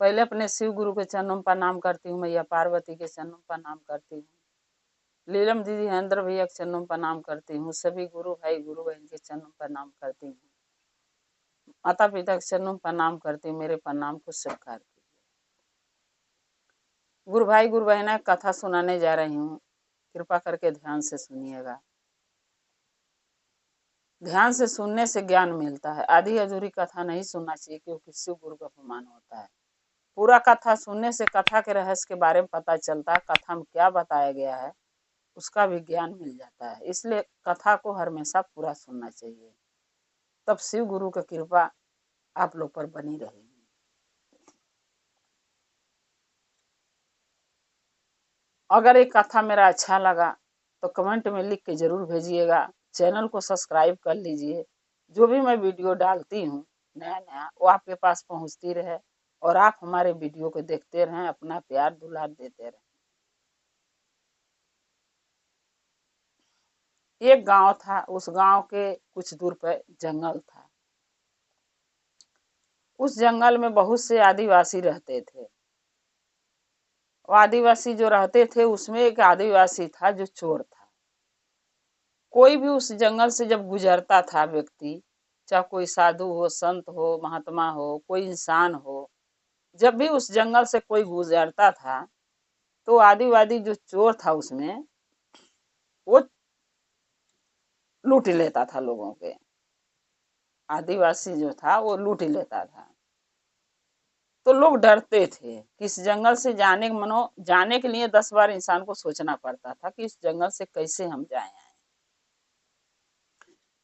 पहले अपने शिव गुरु के चरणों में प्रणाम करती हूँ, मैया पार्वती के चरणों में प्रणाम करती हूँ, लीलम दीदी हरेंद्र भैया के चरणों में प्रणाम करती हूँ, सभी गुरु भाई गुरु बहन के चरणों में प्रणाम करती हूँ, माता पिता के चरणों में प्रणाम करती हूँ। मेरे प्रणाम को स्वीकार कीजिए। गुरु भाई गुरु बहना कथा सुनाने जा रही हूँ, कृपा करके ध्यान से सुनिएगा। ध्यान से सुनने से ज्ञान मिलता है। आधी अधूरी कथा नहीं सुनना चाहिए, क्योंकि शिव गुरु का अपमान होता है। पूरा कथा सुनने से कथा के रहस्य के बारे में पता चलता है, कथा में क्या बताया गया है उसका भी ज्ञान मिल जाता है। इसलिए कथा को हमेशा पूरा सुनना चाहिए, तब शिव गुरु की कृपा आप लोग पर बनी रहेगी। अगर ये कथा मेरा अच्छा लगा तो कमेंट में लिख के जरूर भेजिएगा। चैनल को सब्सक्राइब कर लीजिए। जो भी मैं वीडियो डालती हूँ नया नया, वो आपके पास पहुँचती रहे और आप हमारे वीडियो को देखते रहें, अपना प्यार दुलार देते रहें। एक गांव था, उस गांव के कुछ दूर पर जंगल था। उस जंगल में बहुत से आदिवासी रहते थे। वो आदिवासी जो रहते थे उसमें एक आदिवासी था जो चोर था। कोई भी उस जंगल से जब गुजरता था व्यक्ति, चाहे कोई साधु हो, संत हो, महात्मा हो, कोई इंसान हो, जब भी उस जंगल से कोई गुजरता था तो आदिवासी जो चोर था उसमें वो लूट लेता था लोगों के। आदिवासी जो था वो लूट लेता था। तो लोग डरते थे कि इस जंगल से जाने के लिए 10 बार इंसान को सोचना पड़ता था कि इस जंगल से कैसे हम जाएं।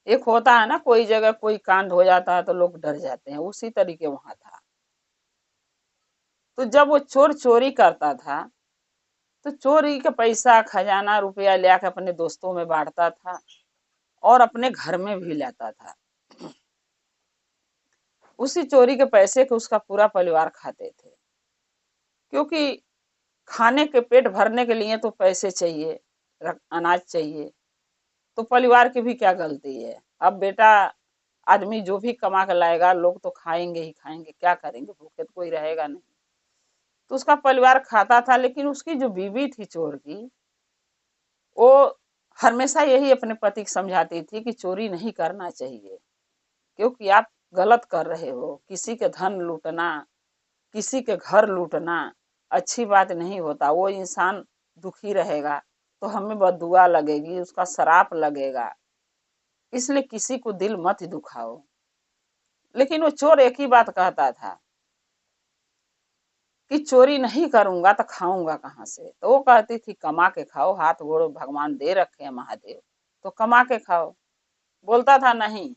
एक होता है ना, कोई जगह कोई कांड हो जाता है तो लोग डर जाते हैं, उसी तरीके वहां था। तो जब वो चोर चोरी करता था तो चोरी का पैसा खजाना रुपया ले आकर अपने दोस्तों में बांटता था और अपने घर में भी लाता था। उसी चोरी के पैसे को उसका पूरा परिवार खाते थे, क्योंकि खाने के पेट भरने के लिए तो पैसे चाहिए, अनाज चाहिए। तो परिवार की भी क्या गलती है। अब बेटा आदमी जो भी कमा कर लाएगा, लोग तो खाएंगे ही खाएंगे, क्या करेंगे, भूखे तो कोई रहेगा नहीं। तो उसका परिवार खाता था। लेकिन उसकी जो बीवी थी चोर की, वो हमेशा यही अपने पति को समझाती थी कि चोरी नहीं करना चाहिए, क्योंकि आप गलत कर रहे हो। किसी के धन लूटना, किसी के घर लूटना अच्छी बात नहीं होता। वो इंसान दुखी रहेगा तो हमें बददुआ लगेगी, उसका श्राप लगेगा। इसलिए किसी को दिल मत दुखाओ। लेकिन वो चोर एक ही बात कहता था कि चोरी नहीं करूंगा तो खाऊंगा कहाँ से। तो वो कहती थी कमा के खाओ, हाथ गोड़ भगवान दे रखे हैं महादेव, तो कमा के खाओ। बोलता था नहीं,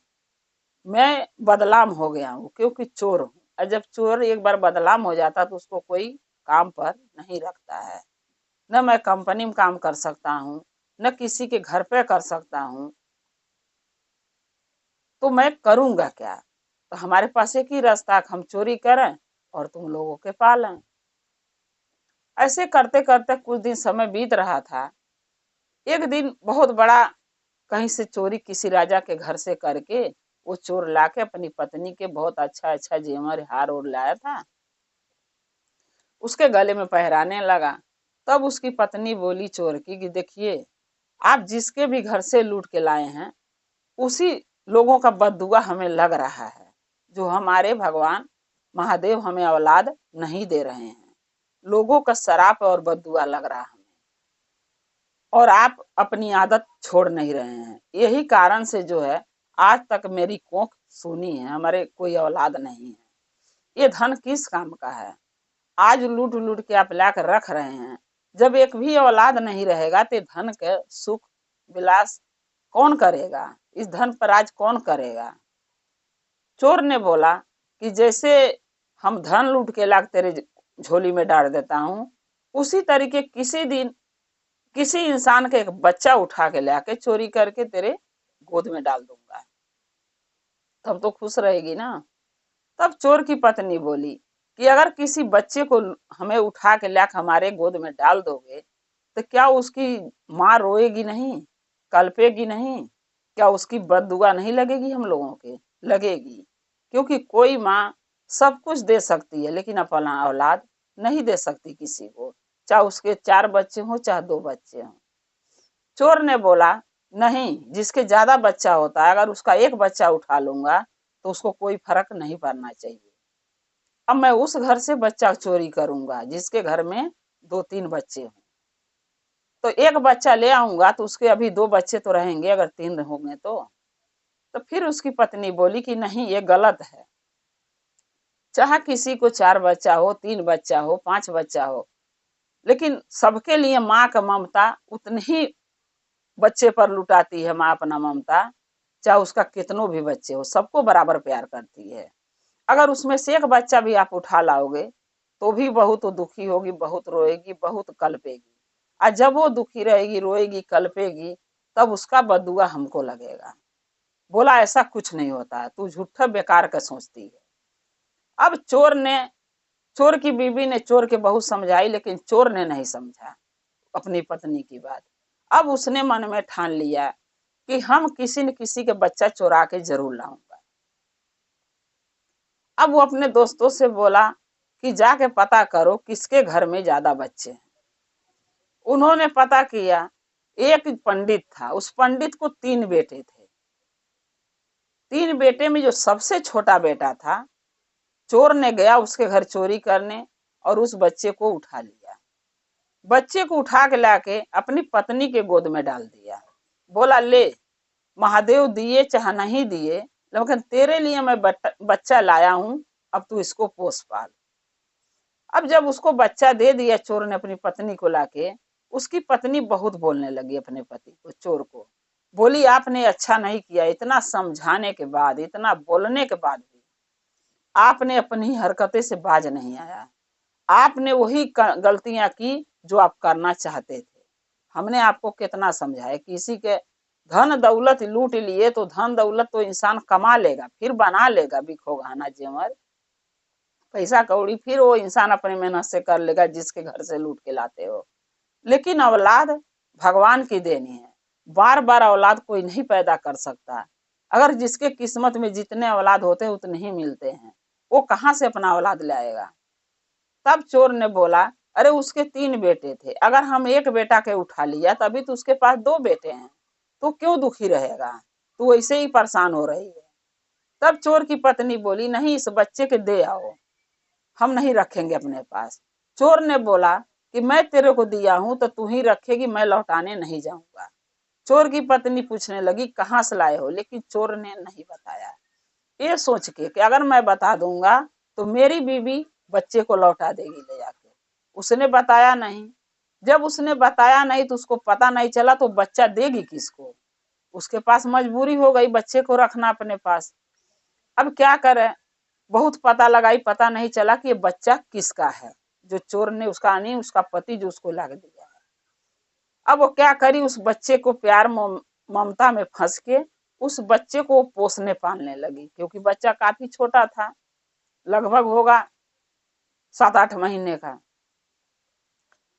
मैं बदनाम हो गया हूँ क्योंकि चोर हूँ। और जब चोर एक बार बदनाम हो जाता तो उसको कोई काम पर नहीं रखता है। न मैं कंपनी में काम कर सकता हूँ, न किसी के घर पे कर सकता हूँ, तो मैं करूंगा क्या। तो हमारे पास एक ही रास्ता, हम चोरी करें और तुम लोगों के पालें। ऐसे करते करते कुछ दिन समय बीत रहा था। एक दिन बहुत बड़ा कहीं से चोरी किसी राजा के घर से करके वो चोर लाके अपनी पत्नी के बहुत अच्छा अच्छा जेवर हार और लाया था, उसके गले में पहराने लगा। तब उसकी पत्नी बोली चोर की कि देखिए, आप जिसके भी घर से लूट के लाए हैं उसी लोगों का बददुआ हमें लग रहा है, जो हमारे भगवान महादेव हमें औलाद नहीं दे रहे हैं। लोगों का श्राप और बददुआ लग रहा है, और आप अपनी आदत छोड़ नहीं रहे हैं। यही कारण से जो है आज तक मेरी कोख सूनी है, हमारे कोई औलाद नहीं है। ये धन किस काम का है। आज लूट लूट के आप लाकर रख रहे हैं, जब एक भी औलाद नहीं रहेगा तो धन के सुख विलास कौन करेगा, इस धन पर आज कौन करेगा। चोर ने बोला कि जैसे हम धन लूट के लाकर तेरे झोली में डाल देता हूँ, उसी तरीके किसी दिन किसी इंसान का एक बच्चा उठा के लाके चोरी करके तेरे गोद में डाल दूंगा, तब तो खुश रहेगी ना। तब चोर की पत्नी बोली कि अगर किसी बच्चे को हमें उठा के लाके हमारे गोद में डाल दोगे तो क्या उसकी माँ रोएगी नहीं, कल्पेगी नहीं, क्या उसकी बददुआ नहीं लगेगी हम लोगों के। लगेगी, क्योंकि कोई माँ सब कुछ दे सकती है, लेकिन अपना औलाद नहीं दे सकती किसी को, चाहे उसके 4 बच्चे हों चाहे 2 बच्चे हों। चोर ने बोला, नहीं, जिसके ज्यादा बच्चा होता है अगर उसका एक बच्चा उठा लूंगा तो उसको कोई फर्क नहीं पड़ना चाहिए। अब मैं उस घर से बच्चा चोरी करूंगा जिसके घर में 2-3 बच्चे हों। तो एक बच्चा ले आऊंगा तो उसके अभी 2 बच्चे तो रहेंगे, अगर 3 होंगे तो फिर उसकी पत्नी बोली कि नहीं, ये गलत है। चाहे किसी को 4 बच्चा हो, 3 बच्चा हो, 5 बच्चा हो, लेकिन सबके लिए माँ का ममता उतनी ही बच्चे पर लुटाती है माँ अपना ममता। चाहे उसका कितनों भी बच्चे हो, सबको बराबर प्यार करती है। अगर उसमें से एक बच्चा भी आप उठा लाओगे तो भी बहुत दुखी होगी, बहुत रोएगी, बहुत कल्पेगी। और जब वो दुखी रहेगी, रोएगी, कल्पेगी, तब उसका बदुआ हमको लगेगा। बोला ऐसा कुछ नहीं होता है, तू झूठा बेकार का सोचती है। अब चोर की बीवी ने चोर के बहुत समझाई, लेकिन चोर ने नहीं समझा अपनी पत्नी की बात। अब उसने मन में ठान लिया कि हम किसी न किसी के बच्चा चुरा के जरूर लाऊंगा। अब वो अपने दोस्तों से बोला कि जाके पता करो किसके घर में ज्यादा बच्चे हैं। उन्होंने पता किया, एक पंडित था, उस पंडित को 3 बेटे थे। 3 बेटे में जो सबसे छोटा बेटा था, चोर ने गया उसके घर चोरी करने और उस बच्चे को उठा लिया। बच्चे को उठा के लाके अपनी पत्नी के गोद में डाल दिया। बोला, ले, महादेव दिए चाहे नहीं दिए, लेकिन तेरे लिए मैं बच्चा लाया हूं, अब तू इसको पोस पाल। अब जब उसको बच्चा दे दिया चोर ने अपनी पत्नी को लाके, उसकी पत्नी बहुत बोलने लगी अपने पति को, चोर को। बोली, आपने अच्छा नहीं किया, इतना समझाने के बाद, इतना बोलने के बाद भी आपने अपनी हरकतें से बाज नहीं आया। आपने वही गलतियां की जो आप करना चाहते थे। हमने आपको कितना समझाया, किसी के धन दौलत लूट लिए तो धन दौलत तो इंसान कमा लेगा, फिर बना लेगा बिखो गहना जेवर, पैसा कौड़ी फिर वो इंसान अपनी मेहनत से कर लेगा जिसके घर से लूट के लाते हो। लेकिन औलाद भगवान की देनी है, बार बार औलाद कोई नहीं पैदा कर सकता। अगर जिसके किस्मत में जितने औलाद होते हैं उतने ही मिलते हैं, वो कहाँ से अपना औलाद लाएगा। तब चोर ने बोला, अरे उसके 3 बेटे थे, अगर हम एक बेटा के उठा लिया तभी तो उसके पास 2 बेटे हैं, तो क्यों दुखी रहेगा, तू वैसे ही परेशान हो रही है। तब चोर की पत्नी बोली, नहीं, इस बच्चे के दे आओ, हम नहीं रखेंगे अपने पास। चोर ने बोला कि मैं तेरे को दिया हूं तो तू ही रखेगी, मैं लौटाने नहीं जाऊंगा। चोर की पत्नी पूछने लगी, कहाँ से लाए हो, लेकिन चोर ने नहीं बताया, ये सोच के कि अगर मैं बता दूंगा तो मेरी बीवी बच्चे को लौटा देगी ले जाके। उसने बताया नहीं। जब उसने बताया नहीं तो उसको पता नहीं चला तो बच्चा देगी किसको। उसके पास मजबूरी हो गई बच्चे को रखना अपने पास। अब क्या करे, बहुत पता लगाई, पता नहीं चला कि ये बच्चा किसका है, जो चोर ने उसका नहीं, उसका पति जो उसको लाके दिया है। अब वो क्या करी, उस बच्चे को प्यार ममता में फंस के उस बच्चे को पोसने पालने लगी, क्योंकि बच्चा काफी छोटा था, लगभग होगा 7-8 महीने का।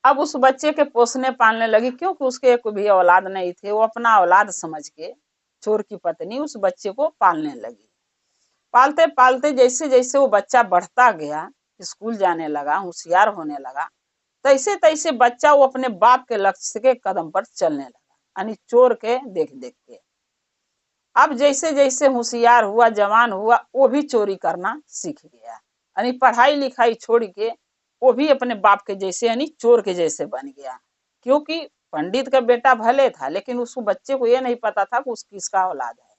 अब उस बच्चे के पोसने पालने लगी, क्योंकि उसके एक भी औलाद नहीं थे, वो अपना औलाद समझ के चोर की पत्नी उस बच्चे को पालने लगी। पालते पालते जैसे जैसे वो बच्चा बढ़ता गया, स्कूल जाने लगा, होशियार होने लगा, तैसे तैसे बच्चा वो अपने बाप के लक्ष्य के कदम पर चलने लगा, यानी चोर के देख देख के। अब जैसे जैसे होशियार हुआ, जवान हुआ, वो भी चोरी करना सीख गया, यानी पढ़ाई लिखाई छोड़ के वो भी अपने बाप के जैसे यानी चोर के जैसे बन गया। क्योंकि पंडित का बेटा भले था, लेकिन उस बच्चे को ये नहीं पता था कि उस किसका औलाद है।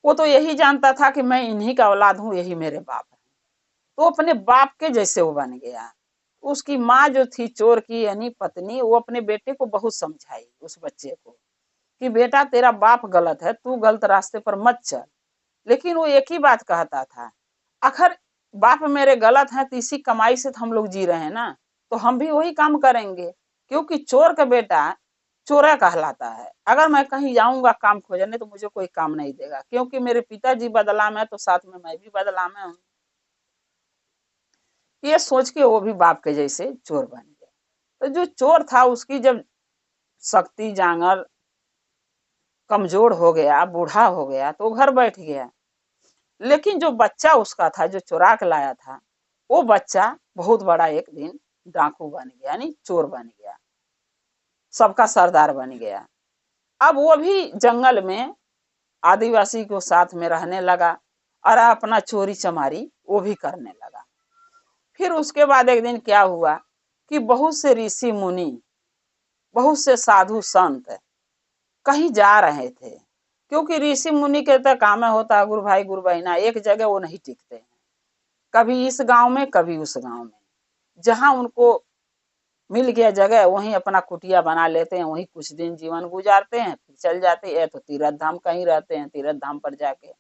वो तो यही जानता था कि मैं इन्हीं का औलाद हूँ, यही मेरे बाप है। तो अपने बाप के जैसे वो बन गया। उसकी माँ जो थी चोर की यानी पत्नी, वो अपने बेटे को बहुत समझाई उस बच्चे को कि बेटा तेरा बाप गलत है, तू गलत रास्ते पर मत चल। लेकिन वो एक ही बात कहता था, आखिर बाप मेरे गलत हैं तो इसी कमाई से तो हम लोग जी रहे हैं ना, तो हम भी वही काम करेंगे। क्योंकि चोर का बेटा चोरा कहलाता है। अगर मैं कहीं जाऊंगा काम खोजने तो मुझे कोई काम नहीं देगा, क्योंकि मेरे पिताजी बदला में है तो साथ में मैं भी बदला में हूँ। ये सोच के वो भी बाप के जैसे चोर बन गया। तो जो चोर था उसकी जब शक्ति जांगर कमजोर हो गया, बूढ़ा हो गया, तो घर बैठ गया। लेकिन जो बच्चा उसका था, जो चुरा के लाया था, वो बच्चा बहुत बड़ा एक दिन डाकू बन गया, यानी चोर बन गया, सबका सरदार बन गया। अब वो भी जंगल में आदिवासी को साथ में रहने लगा और अपना चोरी चमारी वो भी करने लगा। फिर उसके बाद एक दिन क्या हुआ कि बहुत से ऋषि मुनि, बहुत से साधु संत कहीं जा रहे थे, क्योंकि ऋषि मुनि के तो काम होता है गुरु भाई गुरु बहना, एक जगह वो नहीं टिकते हैं, कभी इस गांव में कभी उस गांव में, जहां उनको मिल गया जगह वहीं अपना कुटिया बना लेते हैं, वहीं कुछ दिन जीवन गुजारते हैं, फिर चल जाते हैं। तो तीर्थ धाम कहीं रहते हैं, तीर्थ धाम पर जाके,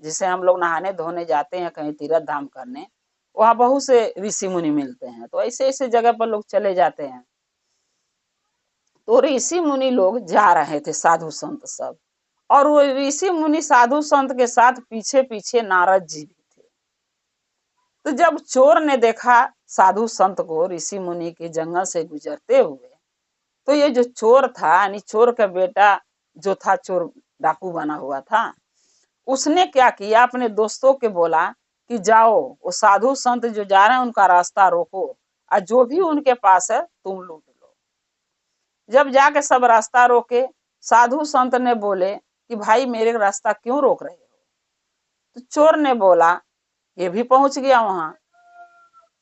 जिसे हम लोग नहाने धोने जाते हैं कहीं तीर्थ धाम करने, वहां बहुत से ऋषि मुनि मिलते हैं, तो ऐसे ऐसे जगह पर लोग चले जाते हैं। तो ऋषि मुनि लोग जा रहे थे, साधु संत सब, और वो ऋषि मुनि साधु संत के साथ पीछे पीछे नारद जी भी थे। तो जब चोर ने देखा साधु संत को ऋषि मुनि के जंगल से गुजरते हुए, तो ये जो चोर था, यानी चोर का बेटा जो था, चोर डाकू बना हुआ था, उसने क्या किया, अपने दोस्तों के बोला कि जाओ वो साधु संत जो जा रहे हैं उनका रास्ता रोको, और जो भी उनके पास है तुम लूट लो। जब जाके सब रास्ता रोके, साधु संत ने बोले कि भाई मेरे रास्ता क्यों रोक रहे हो? तो चोर ने बोला, ये भी पहुंच गया वहां,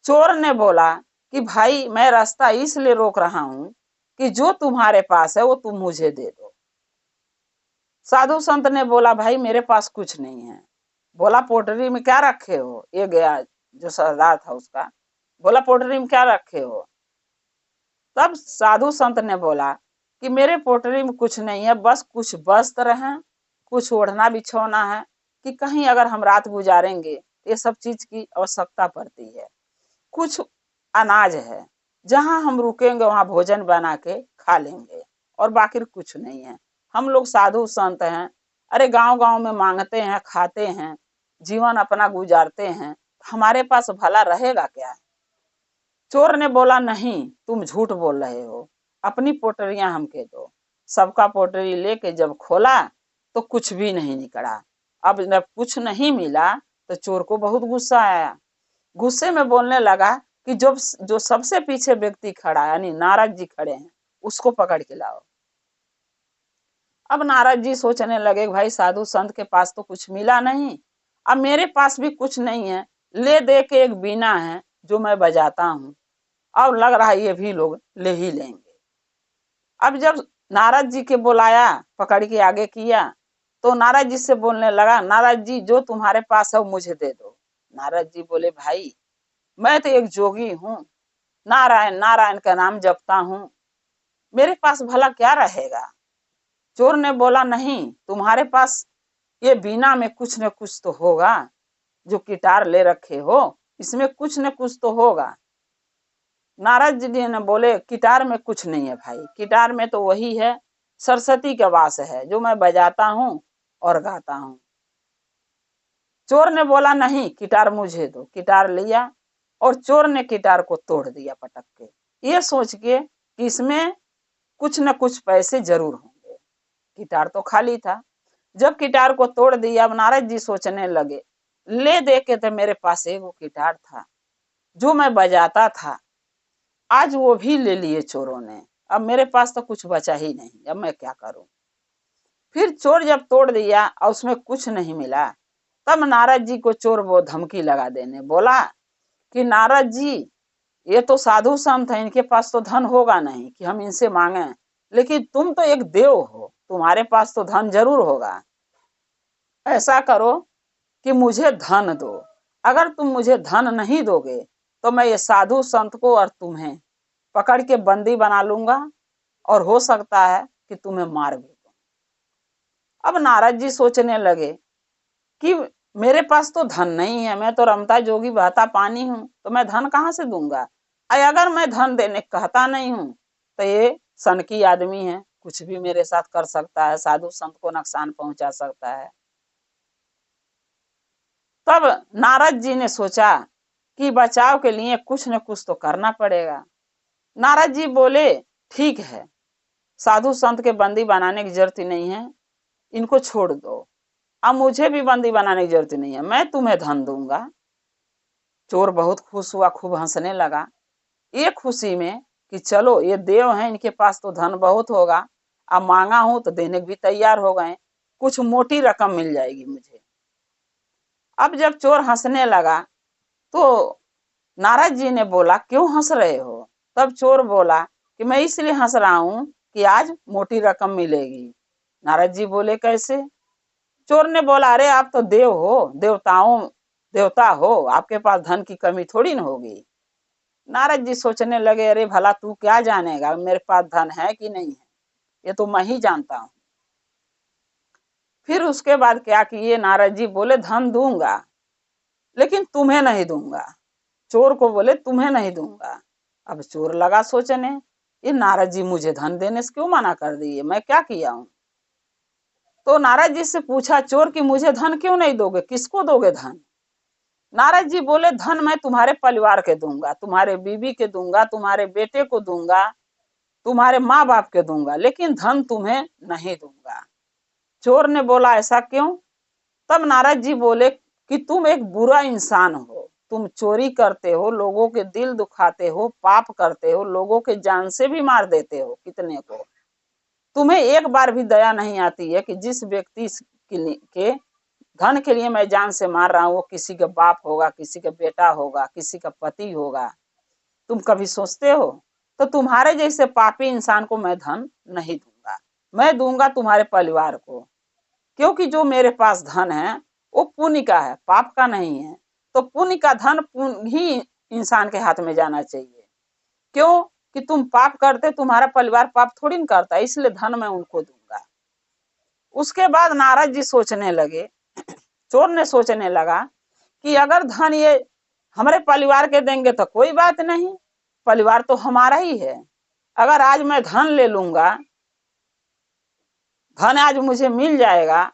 चोर ने बोला कि भाई मैं रास्ता इसलिए रोक रहा हूं कि जो तुम्हारे पास है वो तुम मुझे दे दो। साधु संत ने बोला भाई मेरे पास कुछ नहीं है। बोला पोटरी में क्या रखे हो? ये गया जो सरदार था उसका, बोला पोटरी में क्या रखे हो? तब साधु संत ने बोला कि मेरे पोटरी में कुछ नहीं है, बस कुछ वस्त्र हैं, कुछ ओढ़ना बिछौना है, कि कहीं अगर हम रात गुजारेंगे ये सब चीज की आवश्यकता पड़ती है। कुछ अनाज है, जहां हम रुकेंगे वहां भोजन बना के खा लेंगे, और बाकी कुछ नहीं है। हम लोग साधु संत हैं, अरे गांव गांव में मांगते हैं, खाते हैं, जीवन अपना गुजारते हैं, हमारे पास भला रहेगा क्या? चोर ने बोला नहीं, तुम झूठ बोल रहे हो, अपनी पोटरियां हमके दो। सबका पोटरी लेके जब खोला तो कुछ भी नहीं निकला। अब जब कुछ नहीं मिला तो चोर को बहुत गुस्सा आया, गुस्से में बोलने लगा कि जो जो सबसे पीछे व्यक्ति खड़ा है, यानी नारद जी खड़े हैं, उसको पकड़ के लाओ। अब नारद जी सोचने लगे भाई साधु संत के पास तो कुछ मिला नहीं, अब मेरे पास भी कुछ नहीं है, ले दे के एक बीना है जो मैं बजाता हूँ, अब लग रहा है ये भी लोग ले ही लेंगे। अब जब नारद जी के बुलाया, पकड़ के आगे किया, तो नारद जी से बोलने लगा, नारद जी जो तुम्हारे पास है वो मुझे दे दो। नारद जी बोले भाई मैं तो एक जोगी हूँ, नारायण नारायण का नाम जपता हूँ, मेरे पास भला क्या रहेगा? चोर ने बोला नहीं, तुम्हारे पास ये बीना में कुछ न कुछ तो होगा, जो गिटार ले रखे हो इसमें कुछ न कुछ तो होगा। नारद जी ने बोले गिटार में कुछ नहीं है भाई, गिटार में तो वही है, सरस्वती का वास है जो मैं बजाता हूँ और गाता हूँ। चोर ने बोला नहीं, गिटार मुझे दो। गिटार लिया और चोर ने गिटार को तोड़ दिया पटक के, ये सोच के कि इसमें कुछ न कुछ पैसे जरूर होंगे। गिटार तो खाली था। जब गिटार को तोड़ दिया, अब नारद जी सोचने लगे, ले दे के तो मेरे पास एक वो गिटार था जो मैं बजाता था, आज वो भी ले लिए चोरों ने, अब मेरे पास तो कुछ बचा ही नहीं, अब मैं क्या करूं? फिर चोर जब तोड़ दिया और उसमें कुछ नहीं मिला, तब नारद जी को चोर वो धमकी लगा देने बोला कि नारद जी ये तो साधु संत है, इनके पास तो धन होगा नहीं कि हम इनसे मांगे, लेकिन तुम तो एक देव हो, तुम्हारे पास तो धन जरूर होगा। ऐसा करो कि मुझे धन दो, अगर तुम मुझे धन नहीं दोगे तो मैं ये साधु संत को और तुम्हें पकड़ के बंदी बना लूंगा, और हो सकता है कि तुम्हें मार भी दूं। अब नारद जी सोचने लगे कि मेरे पास तो धन नहीं है, मैं तो रमता जोगी बहता पानी हूं, तो मैं धन कहां से दूंगा? अगर मैं धन देने कहता नहीं हूं तो ये सनकी आदमी है, कुछ भी मेरे साथ कर सकता है, साधु संत को नुकसान पहुंचा सकता है। तब नारद जी ने सोचा कि बचाव के लिए कुछ न कुछ तो करना पड़ेगा। नारद जी बोले ठीक है, साधु संत के बंदी बनाने की जरूरत ही नहीं है, इनको छोड़ दो। अब मुझे भी बंदी बनाने की जरूरत नहीं है, मैं तुम्हें धन दूंगा। चोर बहुत खुश हुआ, खूब हंसने लगा। ये खुशी में कि चलो ये देव हैं, इनके पास तो धन बहुत होगा, अब मांगा हूं तो देने भी तैयार हो गए, कुछ मोटी रकम मिल जाएगी मुझे। अब जब चोर हंसने लगा तो नारद जी ने बोला, क्यों हंस रहे हो? तब चोर बोला कि मैं इसलिए हंस रहा हूं कि आज मोटी रकम मिलेगी। नारद जी बोले, कैसे? चोर ने बोला, अरे आप तो देव हो, देवता हो, आपके पास धन की कमी थोड़ी न होगी। नारद जी सोचने लगे, अरे भला तू क्या जानेगा मेरे पास धन है कि नहीं है, ये तो मैं ही जानता हूं। फिर उसके बाद क्या किए, नारद जी बोले, धन दूंगा लेकिन तुम्हें नहीं दूंगा। चोर को बोले, तुम्हें नहीं दूंगा। अब चोर लगा सोचने, ये नारद जी मुझे धन देने से क्यों मना कर दिए, मैं क्या किया हूं? तो नारद जी से पूछा चोर कि मुझे धन क्यों नहीं दोगे, किसको दोगे धन? नारद जी बोले, धन मैं तुम्हारे परिवार के दूंगा, तुम्हारे बीवी के दूंगा, तुम्हारे बेटे को दूंगा, तुम्हारे माँ बाप के दूंगा, लेकिन धन तुम्हें नहीं दूंगा। चोर ने बोला, ऐसा क्यों? तब नारद जी बोले कि तुम एक बुरा इंसान हो, तुम चोरी करते हो, लोगों के दिल दुखाते हो, पाप करते हो, लोगों के जान से भी मार देते हो कितने को। तुम्हें एक बार भी दया नहीं आती है कि जिस व्यक्ति के धन के लिए मैं जान से मार रहा हूं, वो किसी का बाप होगा, किसी का बेटा होगा, किसी का पति होगा। तुम कभी सोचते हो? तो तुम्हारे जैसे पापी इंसान को मैं धन नहीं दूंगा, मैं दूंगा तुम्हारे परिवार को, क्योंकि जो मेरे पास धन है वो पुण्य का है, पाप का नहीं है। तो पुण्य का धन पुण्य ही इंसान के हाथ में जाना चाहिए। क्यों? कि तुम पाप करते, तुम्हारा परिवार पाप थोड़ी न करता, इसलिए धन मैं उनको दूंगा। उसके बाद नारद जी सोचने लगे, चोर ने सोचने लगा कि अगर धन ये हमारे परिवार के देंगे तो कोई बात नहीं, परिवार तो हमारा ही है। अगर आज मैं धन ले लूंगा, धन आज मुझे मिल जाएगा,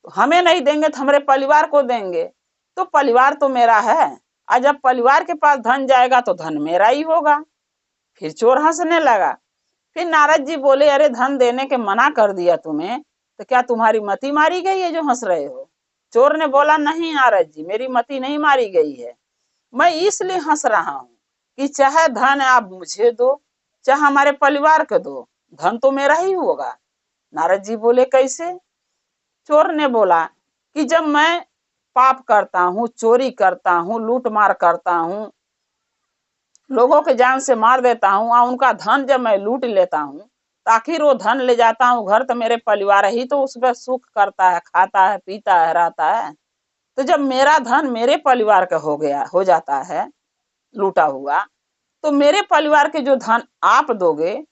तो हमें नहीं देंगे तो हमारे परिवार को देंगे, तो परिवार तो मेरा है। आज जब परिवार के पास धन जाएगा तो धन मेरा ही होगा। फिर चोर हंसने लगा। फिर नारद जी बोले, अरे धन देने के मना कर दिया तुम्हें, तो क्या तुम्हारी मति मारी गई है जो हंस रहे हो? चोर ने बोला, नहीं नारद जी, मेरी मति नहीं मारी गई है, मैं इसलिए हंस रहा हूं कि चाहे धन आप मुझे दो, चाहे हमारे परिवार को दो, धन तो मेरा ही होगा। नारद जी बोले, कैसे? चोर ने बोला कि जब मैं पाप करता हूँ, चोरी करता हूँ, लूट मार करता हूँ, लोगों के जान से मार देता हूँ और उनका धन जब मैं लूट लेता हूँ, तो आखिर वो धन ले जाता हूँ घर, तो मेरे परिवार ही तो उस पर सुख करता है, खाता है, पीता है, रहता है। तो जब मेरा धन मेरे परिवार का हो जाता है लूटा हुआ, तो मेरे परिवार के जो धन आप दोगे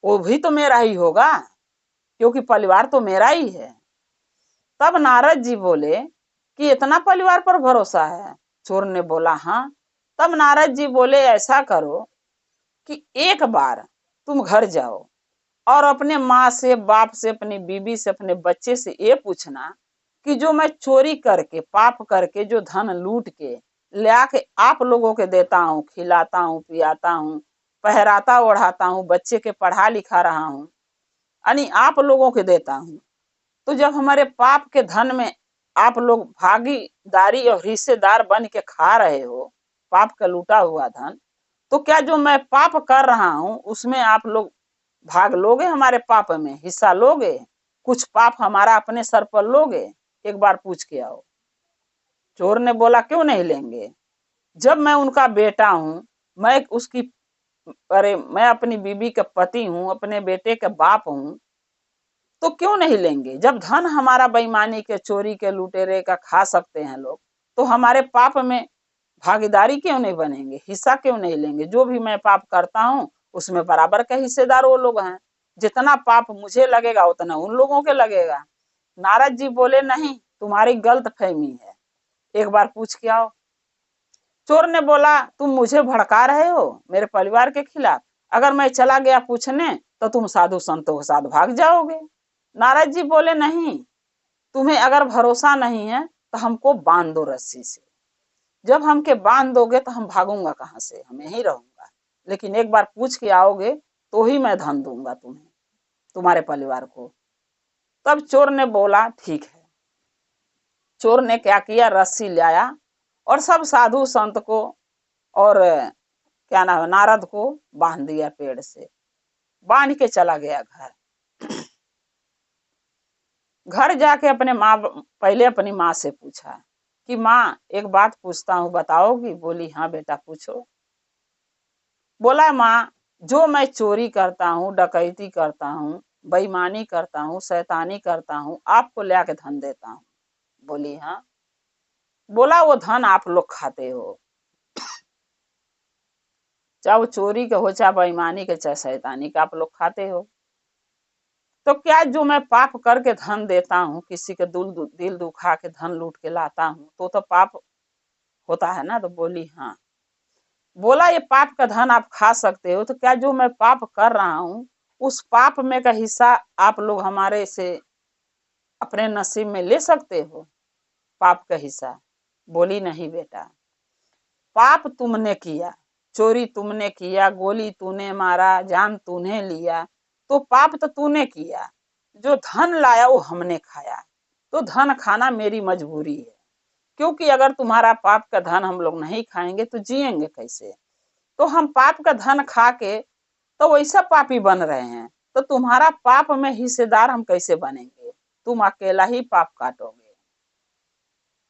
वो भी तो मेरा ही होगा, क्योंकि परिवार तो मेरा ही है। तब नारद जी बोले कि इतना परिवार पर भरोसा है? चोर ने बोला, हाँ। तब नारद जी बोले, ऐसा करो कि एक बार तुम घर जाओ और अपने माँ से, बाप से, अपनी बीबी से, अपने बच्चे से ये पूछना कि जो मैं चोरी करके, पाप करके, जो धन लूट के ले आके आप लोगों के देता हूँ, खिलाता हूँ, पियाता हूँ, पहराता ओढ़ाता हूँ, बच्चे के पढ़ा लिखा रहा हूँ, यानी आप लोगों के देता हूँ, तो जब हमारे पाप के धन में आप लोग भागीदारी और हिस्सेदार बन के खा रहे हो, पाप का लूटा हुआ धन, तो क्या जो मैं पाप कर रहा हूं उसमें आप लोग भाग लोगे, हमारे पाप में हिस्सा लोगे, कुछ पाप हमारा अपने सर पर लोगे? एक बार पूछ के आओ। चोर ने बोला, क्यों नहीं लेंगे, जब मैं उनका बेटा हूं, मैं उसकी, अरे मैं अपनी बीबी का पति हूं, अपने बेटे का बाप हूं, तो क्यों नहीं लेंगे? जब धन हमारा बेईमानी के, चोरी के, लुटेरे का खा सकते हैं लोग, तो हमारे पाप में भागीदारी क्यों नहीं बनेंगे, हिस्सा क्यों नहीं लेंगे? जो भी मैं पाप करता हूँ उसमें बराबर के हिस्सेदार वो लोग हैं, जितना पाप मुझे लगेगा उतना उन लोगों के लगेगा। नारद जी बोले, नहीं, तुम्हारी गलत फहमी है, एक बार पूछ के आओ। चोर ने बोला, तुम मुझे भड़का रहे हो मेरे परिवार के खिलाफ, अगर मैं चला गया पूछने तो तुम साधु संतों के साथ भाग जाओगे। नारद जी बोले, नहीं, तुम्हें अगर भरोसा नहीं है तो हमको बांध दो रस्सी से, जब हमके बांध दोगे तो हम भागूंगा कहाँ से, हम यहीं रहूंगा, लेकिन एक बार पूछ के आओगे तो ही मैं धन दूंगा तुम्हें, तुम्हारे परिवार को। तब चोर ने बोला, ठीक है, चोर ने क्या किया, रस्सी लाया और सब साधु संत को और क्या नाम है नारद को बांध दिया, पेड़ से बांध के चला गया घर। घर जाके अपने माँ, पहले अपनी माँ से पूछा कि माँ एक बात पूछता हूँ, बताओगी? बोली हाँ बेटा पूछो। बोला माँ, जो मैं चोरी करता हूँ, डकैती करता हूँ, बेईमानी करता हूँ, शैतानी करता हूँ, आपको ले आके धन देता हूँ। बोली हाँ। बोला वो धन आप लोग खाते हो, चाहे वो चोरी के हो, चाहे बेईमानी के, चाहे शैतानी का, आप लोग खाते हो। तो क्या जो मैं पाप करके धन देता हूँ, किसी के दिल दुखा के धन लूट के लाता हूँ, तो पाप होता है ना? तो बोली हाँ। बोला ये पाप का धन आप खा सकते हो, तो क्या जो मैं पाप कर रहा हूँ उस पाप में का हिस्सा आप लोग हमारे से अपने नसीब में ले सकते हो, पाप का हिस्सा? बोली नहीं बेटा, पाप तुमने किया, चोरी तुमने किया, गोली तूने मारा, जान तूने लिया, तो पाप तो तूने किया। जो धन लाया वो हमने खाया, तो धन खाना मेरी मजबूरी है, क्योंकि अगर तुम्हारा पाप का धन हम लोग नहीं खाएंगे तो जिएंगे कैसे? तो हम पाप का धन खा के तो वैसा पापी बन रहे हैं, तो तुम्हारा पाप में हिस्सेदार हम कैसे बनेंगे? तुम अकेला ही पाप काटोगे,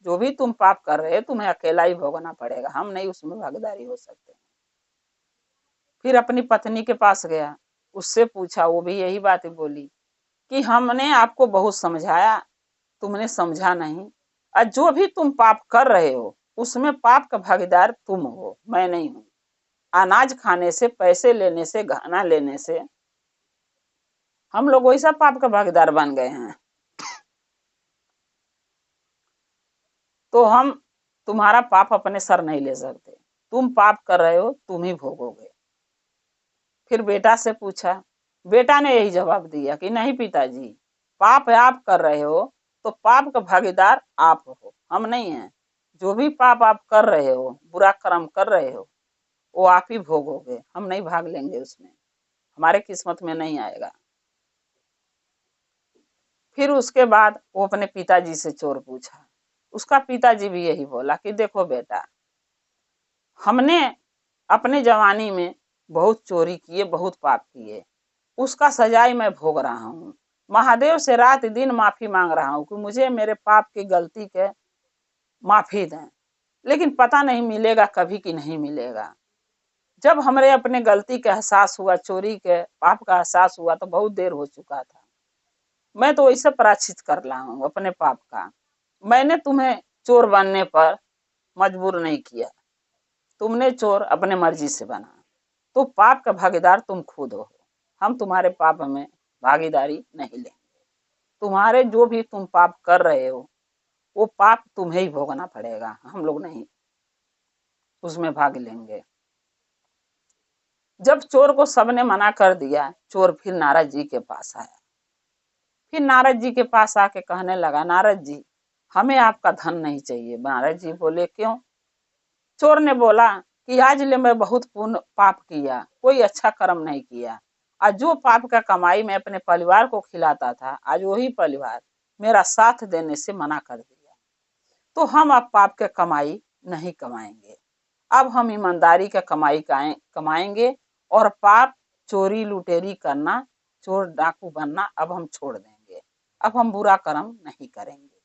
जो भी तुम पाप कर रहे हो तुम्हें अकेला ही भोगना पड़ेगा, हम नहीं उसमें भागीदारी हो सकते। फिर अपनी पत्नी के पास गया, उससे पूछा, वो भी यही बात बोली कि हमने आपको बहुत समझाया, तुमने समझा नहीं, और जो भी तुम पाप कर रहे हो उसमें पाप का भागीदार तुम हो, मैं नहीं हूं। अनाज खाने से, पैसे लेने से, गहना लेने से हम लोग वैसा पाप का भागीदार बन गए हैं, तो हम तुम्हारा पाप अपने सर नहीं ले सकते, तुम पाप कर रहे हो तुम ही भोगोगे। फिर बेटा से पूछा, बेटा ने यही जवाब दिया कि नहीं पिताजी, पाप आप कर रहे हो तो पाप का भागीदार आप हो, हम नहीं हैं। जो भी पाप आप कर रहे हो, बुरा कर्म कर रहे हो, वो आप ही भोगोगे, हम नहीं भाग लेंगे उसमें, हमारे किस्मत में नहीं आएगा। फिर उसके बाद वो अपने पिताजी से चोर पूछा, उसका पिताजी भी यही बोला कि देखो बेटा, हमने अपने जवानी में बहुत चोरी किए, बहुत पाप किए, उसका सजाई मैं भोग रहा हूँ। महादेव से रात दिन माफी मांग रहा हूँ कि मुझे मेरे पाप की गलती के माफी दें, लेकिन पता नहीं मिलेगा कभी कि नहीं मिलेगा। जब हमारे अपने गलती का एहसास हुआ, चोरी के पाप का एहसास हुआ, तो बहुत देर हो चुका था। मैं तो वैसे प्रायश्चित कर रहा हूँ अपने पाप का। मैंने तुम्हें चोर बनने पर मजबूर नहीं किया, तुमने चोर अपने मर्जी से बना, तो पाप का भागीदार तुम खुद हो, हम तुम्हारे पाप में भागीदारी नहीं लेंगे। तुम्हारे जो भी तुम पाप कर रहे हो वो पाप तुम्हें ही भोगना पड़ेगा, हम लोग नहीं उसमें भाग लेंगे। जब चोर को सबने मना कर दिया, चोर फिर नारद जी के पास आया। फिर नारद जी के पास आके कहने लगा, नारद जी हमें आपका धन नहीं चाहिए। नारद जी बोले क्यों? चोर ने बोला कि आज ले मैं बहुत पुण्य पाप किया, कोई अच्छा कर्म नहीं किया, आज जो पाप का कमाई मैं अपने परिवार को खिलाता था, आज वही परिवार मेरा साथ देने से मना कर दिया, तो हम अब पाप के कमाई नहीं कमाएंगे, अब हम ईमानदारी का कमाई कमाएंगे, और पाप चोरी लुटेरी करना, चोर डाकू बनना अब हम छोड़ देंगे, अब हम बुरा कर्म नहीं करेंगे।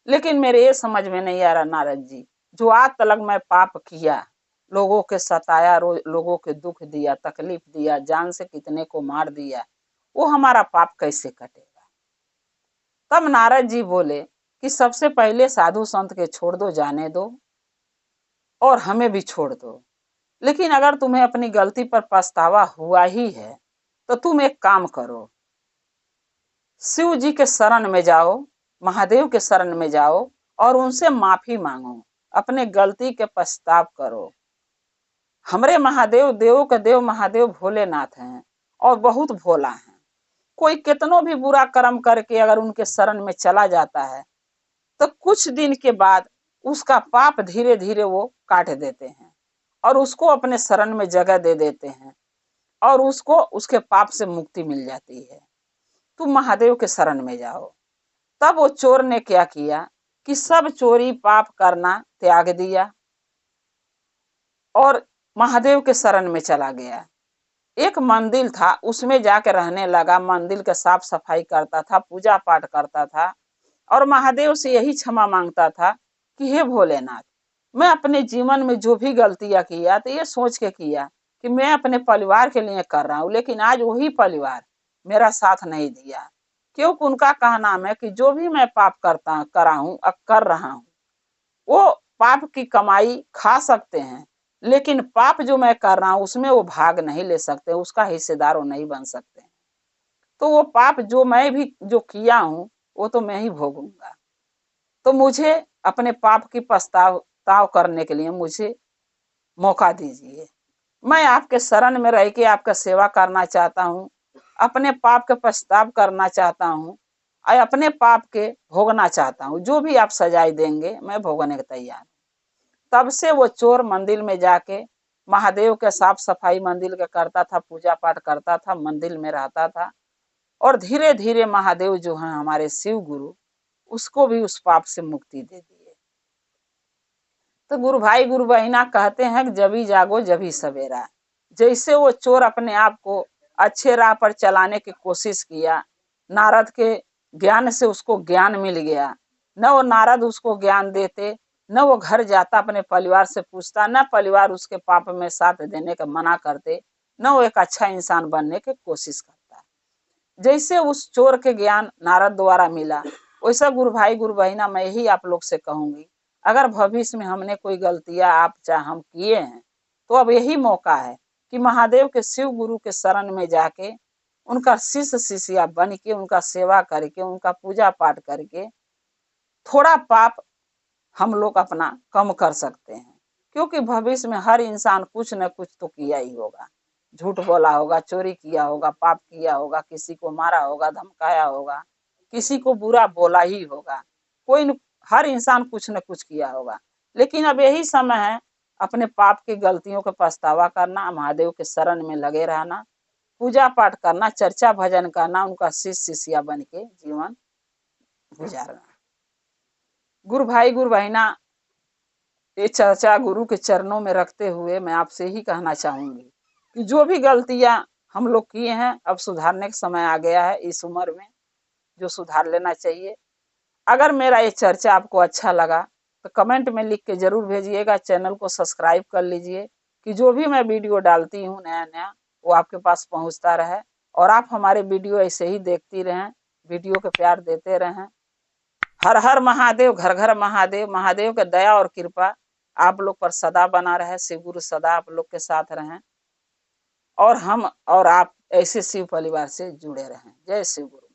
लेकिन मेरे ये समझ में नहीं आ रहा नारद जी, जो आज तक मैं पाप किया, लोगों के सताया, लोगों के दुख दिया, तकलीफ दिया, जान से कितने को मार दिया, वो हमारा पाप कैसे कटेगा? तब नारद जी बोले कि सबसे पहले साधु संत के छोड़ दो, जाने दो, और हमें भी छोड़ दो। लेकिन अगर तुम्हें अपनी गलती पर पछतावा हुआ ही है तो तुम एक काम करो, शिव जी के शरण में जाओ, महादेव के शरण में जाओ और उनसे माफी मांगो, अपने गलती के पछताव करो। हमारे महादेव देवों के देव महादेव भोलेनाथ हैं और बहुत भोला है। कोई कितनों भी बुरा कर्म करके अगर उनके शरण में चला जाता है तो कुछ दिन के बाद उसका पाप धीरे धीरे वो काट देते हैं और उसको अपने शरण में जगह दे देते हैं और उसको उसके पाप से मुक्ति मिल जाती है। तुम महादेव के शरण में जाओ। तब वो चोर ने क्या किया कि सब चोरी पाप करना त्याग दिया और महादेव के शरण में चला गया। एक मंदिर था, उसमें जाकर रहने लगा, मंदिर का साफ सफाई करता था, पूजा पाठ करता था और महादेव से यही क्षमा मांगता था कि हे भोलेनाथ, मैं अपने जीवन में जो भी गलतियां किया तो ये सोच के किया कि मैं अपने परिवार के लिए कर रहा हूँ, लेकिन आज वही परिवार मेरा साथ नहीं दिया, क्योंकि उनका कहना है कि जो भी मैं पाप करा हूँ कर रहा हूँ, वो पाप की कमाई खा सकते हैं, लेकिन पाप जो मैं कर रहा हूँ उसमें वो भाग नहीं ले सकते, उसका हिस्सेदार वो नहीं बन सकते। तो वो पाप जो मैं भी जो किया हूँ वो तो मैं ही भोगूंगा। तो मुझे अपने पाप की पछताव करने के लिए मुझे मौका दीजिए। मैं आपके शरण में रह के आपका सेवा करना चाहता हूँ, अपने पाप के पछताव करना चाहता हूँ और अपने पाप के भोगना चाहता हूँ। जो भी आप सजाए देंगे मैं भोगने के तैयार हूँ। तब से वो चोर मंदिर में जाके महादेव के साफ सफाई मंदिर का करता था, पूजा पाठ करता था, मंदिर में रहता था और धीरे धीरे महादेव जो है हमारे शिव गुरु, उसको भी उस पाप से मुक्ति दे दिए। तो गुरु भाई गुरु बहिना कहते हैं कि जब ही जागो जब ही सवेरा। जैसे वो चोर अपने आप को अच्छे राह पर चलाने की कोशिश किया, नारद के ज्ञान से उसको ज्ञान मिल गया, न वो नारद उसको ज्ञान देते, न वो घर जाता अपने परिवार से पूछता, न परिवार उसके पाप में साथ देने का मना करते, न वो एक अच्छा इंसान बनने की कोशिश करता। जैसे उस चोर के ज्ञान नारद द्वारा मिला, वैसा गुरु भाई गुरु बहिना मैं ही आप लोग से कहूंगी, अगर भविष्य में हमने कोई गलतियां आप चाहे हम किए हैं तो अब यही मौका है कि महादेव के शिव गुरु के शरण में जाके उनका शिष्य शिष्या बन के उनका सेवा करके उनका पूजा पाठ करके थोड़ा पाप हम लोग अपना कम कर सकते हैं। क्योंकि भविष्य में हर इंसान कुछ न कुछ तो किया ही होगा, झूठ बोला होगा, चोरी किया होगा, पाप किया होगा, किसी को मारा होगा, धमकाया होगा, किसी को बुरा बोला ही होगा, हर इंसान कुछ न कुछ किया होगा। लेकिन अब यही समय है अपने पाप की गलतियों का पछतावा करना, महादेव के शरण में लगे रहना, पूजा पाठ करना, चर्चा भजन करना, उनका शिष्य शिष्या बन के जीवन गुजारना। गुरु भाई गुरु बहिना, ये चर्चा गुरु के चरणों में रखते हुए मैं आपसे ही कहना चाहूंगी कि जो भी गलतियां हम लोग किए हैं अब सुधारने का समय आ गया है, इस उम्र में जो सुधार लेना चाहिए। अगर मेरा ये चर्चा आपको अच्छा लगा तो कमेंट में लिख के जरूर भेजिएगा, चैनल को सब्सक्राइब कर लीजिए कि जो भी मैं वीडियो डालती हूँ नया नया वो आपके पास पहुंचता रहे और आप हमारे वीडियो ऐसे ही देखती रहें, वीडियो को प्यार देते रहें। हर हर महादेव, घर घर महादेव। महादेव का दया और कृपा आप लोग पर सदा बना रहे, शिव गुरु सदा आप लोग के साथ रहें और हम और आप ऐसे शिव परिवार से जुड़े रहें। जय शिव गुरु।